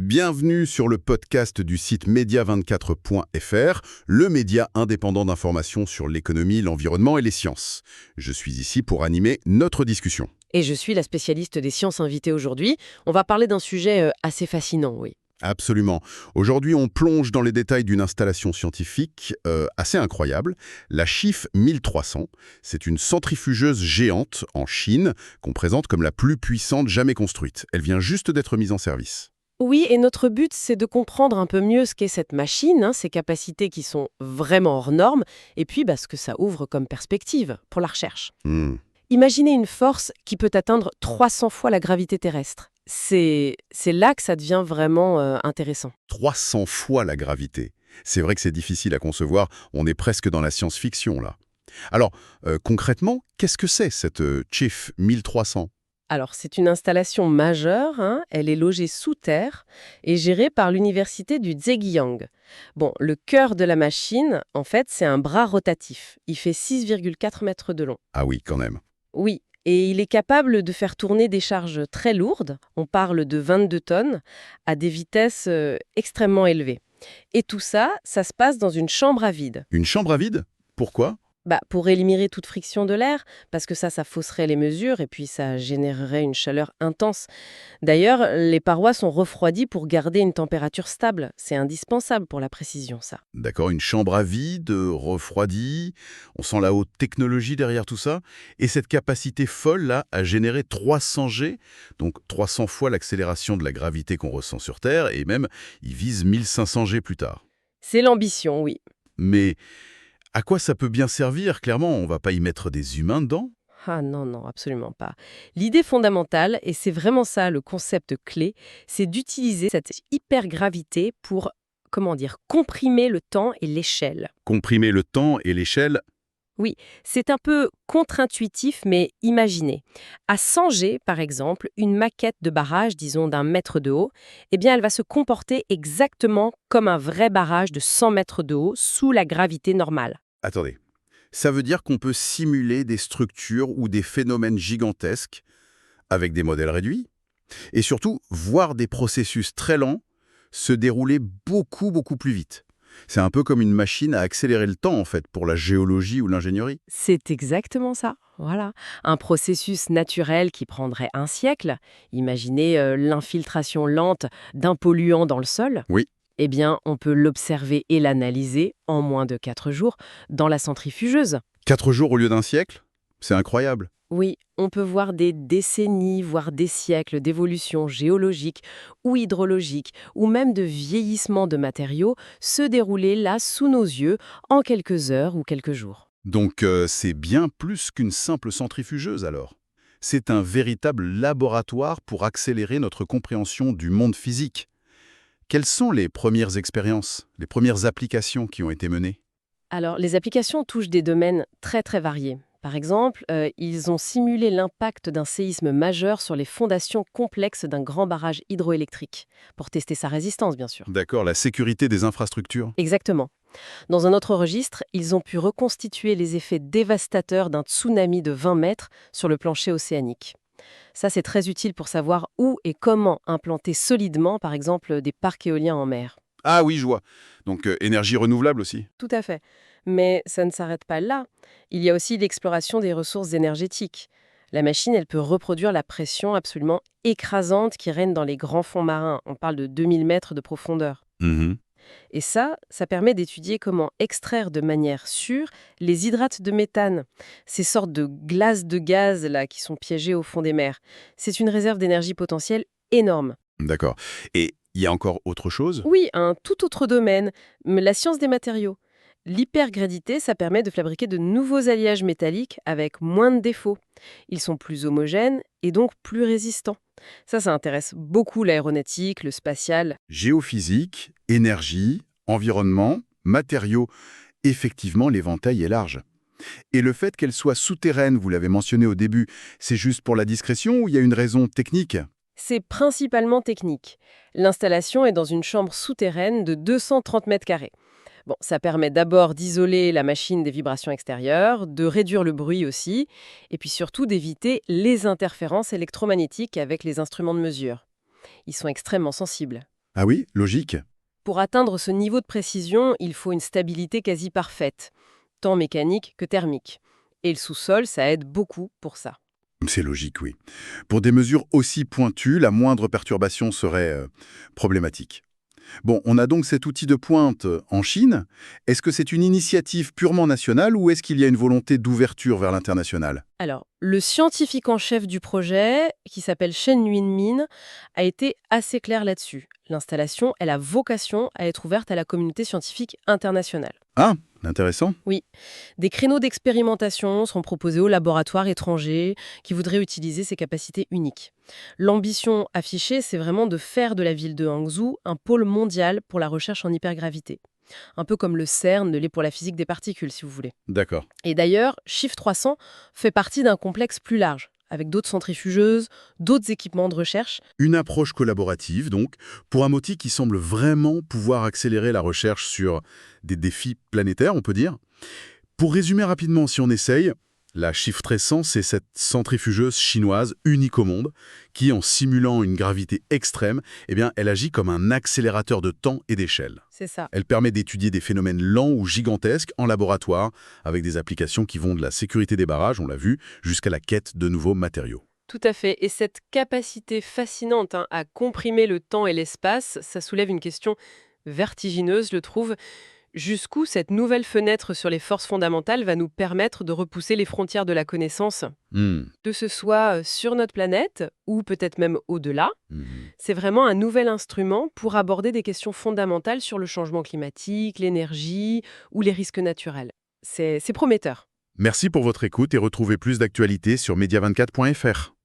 Bienvenue sur le podcast du site media24.fr, le média indépendant d'information sur l'économie, l'environnement et les sciences. Je suis ici pour animer notre discussion. Et je suis la spécialiste des sciences invitée aujourd'hui. On va parler d'un sujet assez fascinant, oui. Absolument. Aujourd'hui, on plonge dans les détails d'une installation scientifique assez incroyable, la Schiff 1300. C'est une centrifugeuse géante en Chine qu'on présente comme la plus puissante jamais construite. Elle vient juste d'être mise en service. Oui, et notre but, c'est de comprendre un peu mieux ce qu'est cette machine, ses capacités qui sont vraiment hors normes, et puis ce que ça ouvre comme perspective pour la recherche. Imaginez une force qui peut atteindre 300 fois la gravité terrestre. C'est là que ça devient vraiment intéressant. 300 fois la gravité. C'est vrai que c'est difficile à concevoir, on est presque dans la science-fiction là. Alors, concrètement, qu'est-ce que c'est cette Schiff 1300 ? Alors, c'est une installation majeure, elle est logée sous terre et gérée par l'université du Zhejiang. Bon, le cœur de la machine, en fait, c'est un bras rotatif. Il fait 6,4 mètres de long. Ah oui, quand même. Oui, et il est capable de faire tourner des charges très lourdes, on parle de 22 tonnes, à des vitesses extrêmement élevées. Et tout ça, ça se passe dans une chambre à vide. Une chambre à vide ? Pourquoi ? Pour éliminer toute friction de l'air, parce que ça fausserait les mesures et puis ça générerait une chaleur intense. D'ailleurs, les parois sont refroidies pour garder une température stable. C'est indispensable pour la précision, ça. D'accord, une chambre à vide, refroidie, on sent la haute technologie derrière tout ça, et cette capacité folle là à générer 300 G, donc 300 fois l'accélération de la gravité qu'on ressent sur Terre, et même il vise 1500 G plus tard. C'est l'ambition, oui. Mais à quoi ça peut bien servir? Clairement, on va pas y mettre des humains dedans? Ah non, non, absolument pas. L'idée fondamentale, et c'est vraiment ça le concept clé, c'est d'utiliser cette hypergravité pour, comprimer le temps et l'échelle. Comprimer le temps et l'échelle? Oui, c'est un peu contre-intuitif, mais imaginez. À 100 G, par exemple, une maquette de barrage, disons d'un mètre de haut, elle va se comporter exactement comme un vrai barrage de 100 mètres de haut sous la gravité normale. Attendez, ça veut dire qu'on peut simuler des structures ou des phénomènes gigantesques avec des modèles réduits? Et surtout, voir des processus très lents se dérouler beaucoup, beaucoup plus vite. C'est un peu comme une machine à accélérer le temps, en fait, pour la géologie ou l'ingénierie. C'est exactement ça. Voilà. Un processus naturel qui prendrait un siècle. Imaginez l'infiltration lente d'un polluant dans le sol. Oui. On peut l'observer et l'analyser en moins de 4 jours dans la centrifugeuse. 4 jours au lieu d'un siècle? C'est incroyable. Oui, on peut voir des décennies, voire des siècles d'évolution géologique ou hydrologique, ou même de vieillissement de matériaux, se dérouler là sous nos yeux en quelques heures ou quelques jours. Donc c'est bien plus qu'une simple centrifugeuse alors. C'est un véritable laboratoire pour accélérer notre compréhension du monde physique. Quelles sont les premières expériences, les premières applications qui ont été menées? Alors, les applications touchent des domaines très très variés. Par exemple, ils ont simulé l'impact d'un séisme majeur sur les fondations complexes d'un grand barrage hydroélectrique, pour tester sa résistance, bien sûr. D'accord, la sécurité des infrastructures. Exactement. Dans un autre registre, ils ont pu reconstituer les effets dévastateurs d'un tsunami de 20 mètres sur le plancher océanique. Ça, c'est très utile pour savoir où et comment implanter solidement, par exemple, des parcs éoliens en mer. Ah oui, je vois. Donc énergie renouvelable aussi. Tout à fait. Mais ça ne s'arrête pas là. Il y a aussi l'exploration des ressources énergétiques. La machine, elle peut reproduire la pression absolument écrasante qui règne dans les grands fonds marins. On parle de 2000 mètres de profondeur. Et ça permet d'étudier comment extraire de manière sûre les hydrates de méthane, ces sortes de glaces de gaz là, qui sont piégées au fond des mers. C'est une réserve d'énergie potentielle énorme. D'accord. Et il y a encore autre chose? Oui, un tout autre domaine, mais la science des matériaux. L'hypergradité, ça permet de fabriquer de nouveaux alliages métalliques avec moins de défauts. Ils sont plus homogènes et donc plus résistants. Ça intéresse beaucoup l'aéronautique, le spatial. Géophysique, énergie, environnement, matériaux. Effectivement, l'éventail est large. Et le fait qu'elle soit souterraine, vous l'avez mentionné au début, c'est juste pour la discrétion ou il y a une raison technique? C'est principalement technique. L'installation est dans une chambre souterraine de 230 mètres carrés. Bon, ça permet d'abord d'isoler la machine des vibrations extérieures, de réduire le bruit aussi, et puis surtout d'éviter les interférences électromagnétiques avec les instruments de mesure. Ils sont extrêmement sensibles. Ah oui, logique. Pour atteindre ce niveau de précision, il faut une stabilité quasi parfaite, tant mécanique que thermique. Et le sous-sol, ça aide beaucoup pour ça. C'est logique, oui. Pour des mesures aussi pointues, la moindre perturbation serait problématique. Bon, on a donc cet outil de pointe en Chine. Est-ce que c'est une initiative purement nationale ou est-ce qu'il y a une volonté d'ouverture vers l'international? Alors, le scientifique en chef du projet, qui s'appelle Shen Yuanmin, a été assez clair là-dessus. L'installation, elle a vocation à être ouverte à la communauté scientifique internationale. Ah, intéressant. Oui, des créneaux d'expérimentation seront proposés aux laboratoires étrangers qui voudraient utiliser ces capacités uniques. L'ambition affichée, c'est vraiment de faire de la ville de Hangzhou un pôle mondial pour la recherche en hypergravité. Un peu comme le CERN l'est pour la physique des particules, si vous voulez. D'accord. Et d'ailleurs, Shift 300 fait partie d'un complexe plus large, avec d'autres centrifugeuses, d'autres équipements de recherche. Une approche collaborative, donc, pour un outil qui semble vraiment pouvoir accélérer la recherche sur des défis planétaires, on peut dire. Pour résumer rapidement, si on essaye, la Shift 300, c'est cette centrifugeuse chinoise unique au monde qui, en simulant une gravité extrême, eh bien, elle agit comme un accélérateur de temps et d'échelle. C'est ça. Elle permet d'étudier des phénomènes lents ou gigantesques en laboratoire, avec des applications qui vont de la sécurité des barrages, on l'a vu, jusqu'à la quête de nouveaux matériaux. Tout à fait. Et cette capacité fascinante à comprimer le temps et l'espace, ça soulève une question vertigineuse, je le trouve. Jusqu'où cette nouvelle fenêtre sur les forces fondamentales va nous permettre de repousser les frontières de la connaissance, Hmm. que ce soit sur notre planète ou peut-être même au-delà. Mhm. C'est vraiment un nouvel instrument pour aborder des questions fondamentales sur le changement climatique, l'énergie ou les risques naturels. C'est prometteur. Merci pour votre écoute et retrouvez plus d'actualités sur media24.fr.